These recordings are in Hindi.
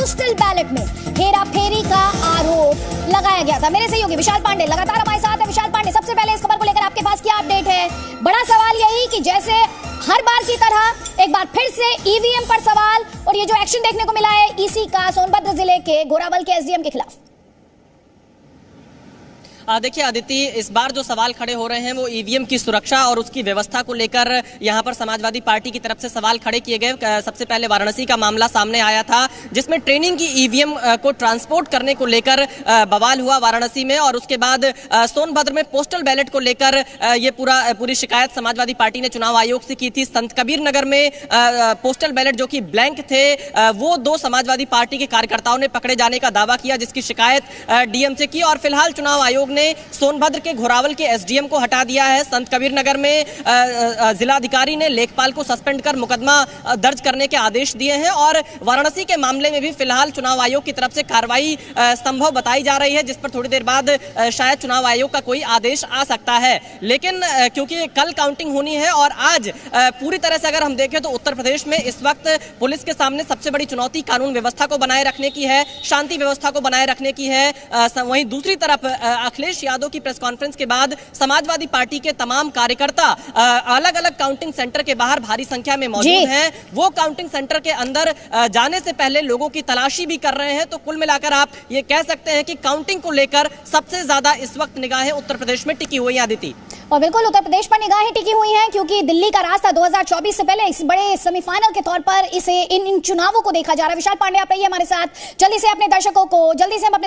पोस्टल बैलेट में हेरा फेरी का आरोप लगाया गया था। मेरे सहयोगी विशाल पांडे लगातार हमारे साथ है। विशाल पांडे, सबसे पहले इस खबर को लेकर आपके पास क्या अपडेट है? बड़ा सवाल यही कि जैसे हर बार की तरह एक बार फिर से ईवीएम पर सवाल, और ये जो एक्शन देखने को मिला है ईसी का सोनभद्र जिले के घोरावल के एसडीएम के खिलाफ। देखिए आदित्य, इस बार जो सवाल खड़े हो रहे हैं वो ईवीएम की सुरक्षा और उसकी व्यवस्था को लेकर यहां पर समाजवादी पार्टी की तरफ से सवाल खड़े किए गए। सबसे पहले वाराणसी का मामला सामने आया था, जिसमें ट्रेनिंग की ईवीएम को ट्रांसपोर्ट करने को लेकर बवाल हुआ वाराणसी में, और उसके बाद सोनभद्र में पोस्टल बैलेट को लेकर ये पूरी शिकायत समाजवादी पार्टी ने चुनाव आयोग से की थी। संत कबीर नगर में पोस्टल बैलेट जो कि ब्लैंक थे, वो 2 समाजवादी पार्टी के कार्यकर्ताओं ने पकड़े जाने का दावा किया, जिसकी शिकायत डीएम से की। और फिलहाल चुनाव आयोग ने सोनभद्र के घोरावल के एसडीएम को हटा दिया है। संत कबीर नगर में जिलाधिकारी ने लेखपाल को सस्पेंड कर मुकदमा दर्ज करने के आदेश दिए हैं, और वाराणसी के मामले में भी फिलहाल चुनाव आयोग की तरफ से कार्रवाई संभव बताई जा रही है, जिस पर थोड़ी देर बाद शायद चुनाव आयोग का कोई आदेश आ सकता है। लेकिन क्योंकि कल काउंटिंग होनी है और आज पूरी तरह से अगर हम देखें तो उत्तर प्रदेश में इस वक्त पुलिस के सामने सबसे बड़ी चुनौती कानून व्यवस्था को बनाए रखने की है, शांति व्यवस्था को बनाए रखने की है। वहीं दूसरी तरफ अखिलेश यादव की प्रेस कॉन्फ्रेंस के बाद समाजवादी पार्टी के तमाम कार्यकर्ता अलग अलग काउंटिंग सेंटर के बाहर भारी संख्या में मौजूद हैं। वो काउंटिंग सेंटर के अंदर जाने से पहले लोगों की तलाशी भी कर रहे हैं। तो कुल मिलाकर आप ये कह सकते हैं कि काउंटिंग को लेकर सबसे ज्यादा इस वक्त निगाहें उत्तर प्रदेश में टिकी हुई है आदिति। और बिल्कुल उत्तर प्रदेश पर निगाहें टिकी हुई हैं, क्योंकि दिल्ली का रास्ता 2024 से पहले इस बड़े सेमीफाइनल के तौर पर इन चुनावों को देखा जा रहा है। विशाल पांडे, आप रहिए हमारे साथ। जल्दी से हम अपने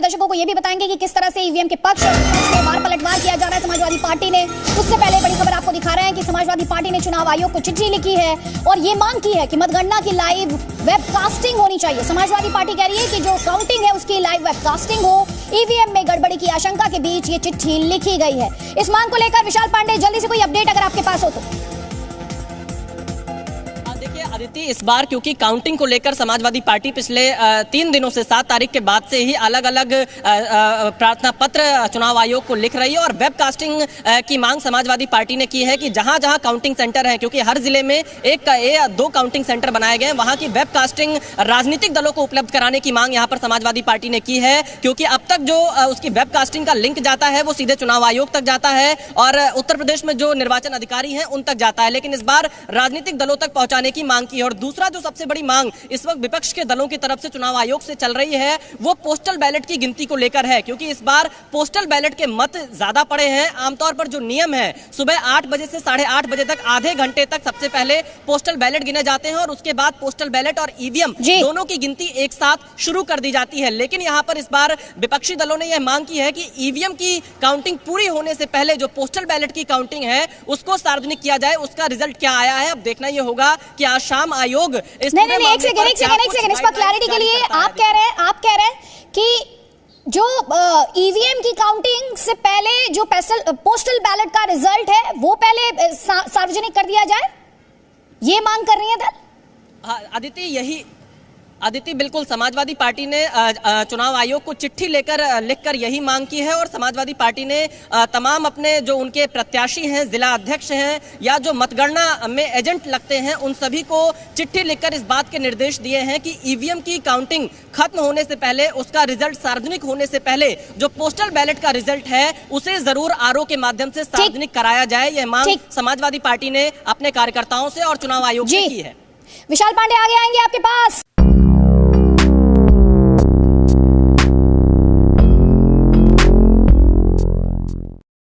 दर्शकों को ये भी बताएंगे कि किस तरह से ईवीएम के पक्ष में मार पलटवार किया जा रहा है समाजवादी पार्टी ने। उससे पहले बड़ी खबर आपको दिखा रहे हैं कि समाजवादी पार्टी ने चुनाव आयोग को चिट्ठी लिखी है और ये मांग की है कि मतगणना की लाइव वेबकास्टिंग होनी चाहिए। समाजवादी पार्टी कह रही है कि जो काउंटिंग है उसकी लाइव वेबकास्टिंग हो। ईवीएम में गड़बड़ी की आशंका के बीच ये चिट्ठी लिखी गई है। इस मांग को लेकर विशाल पांडे, जल्दी से कोई अपडेट अगर आपके पास हो तो। देखिए आदित्य, इस बार क्योंकि काउंटिंग को लेकर समाजवादी पार्टी पिछले 3 दिनों से 7 तारीख के बाद से ही अलग अलग प्रार्थना पत्र चुनाव आयोग को लिख रही है, और वेबकास्टिंग की मांग समाजवादी पार्टी ने की है कि जहां जहां काउंटिंग सेंटर है, क्योंकि हर जिले में 2 काउंटिंग सेंटर बनाए गए हैं, वहां की वेबकास्टिंग राजनीतिक दलों को उपलब्ध कराने की मांग यहां पर समाजवादी पार्टी ने की है। क्योंकि अब तक जो उसकी वेबकास्टिंग का लिंक जाता है वो सीधे चुनाव आयोग तक जाता है और उत्तर प्रदेश में जो निर्वाचन अधिकारी हैं उन तक जाता है, लेकिन इस बार राजनीतिक दलों तक पहुंचाने की मांग की है। और दूसरा जो सबसे बड़ी मांग इस वक्त विपक्ष के दलों की तरफ से चुनाव आयोग से चल रही है वो पोस्टल बैलेट की गिनती को लेकर है, क्योंकि इस बार पोस्टल बैलेट के मत ज्यादा पड़े हैं। आमतौर पर जो नियम है, सुबह 8 बजे से 8:30 बजे तक आधे घंटे तक सबसे पहले पोस्टल बैलेट गिने जाते हैं और उसके बाद पोस्टल बैलेट और ईवीएम दोनों की गिनती एक साथ शुरू कर दी जाती है। लेकिन यहां पर इस बार विपक्षी दलों ने यह मांग की है कि ईवीएम की काउंटिंग पूरी होने से पहले जो पोस्टल बैलेट की काउंटिंग है उसको सार्वजनिक किया जाए। उसका रिजल्ट क्या आया है अब देखना यह होगा कि आज शाम आयोग इस नहीं, इस पर क्लैरिटी के लिए आप कह रहे हैं कि जो ईवीएम की काउंटिंग से पहले जो पोस्टल बैलेट का रिजल्ट है वो पहले सार्वजनिक कर दिया जाए, ये मांग कर रही है दल। आदित्य बिल्कुल समाजवादी पार्टी ने चुनाव आयोग को चिट्ठी लिखकर यही मांग की है, और समाजवादी पार्टी ने तमाम अपने जो उनके प्रत्याशी हैं, जिला अध्यक्ष हैं या जो मतगणना में एजेंट लगते हैं, उन सभी को चिट्ठी लिखकर इस बात के निर्देश दिए हैं कि ईवीएम की काउंटिंग खत्म होने से पहले, उसका रिजल्ट सार्वजनिक होने से पहले जो पोस्टल बैलेट का रिजल्ट है उसे जरूर आरओ के माध्यम से सार्वजनिक कराया जाए। यह मांग समाजवादी पार्टी ने अपने कार्यकर्ताओं से और चुनाव आयोग से की है। विशाल पांडे आगे आएंगे आपके पास।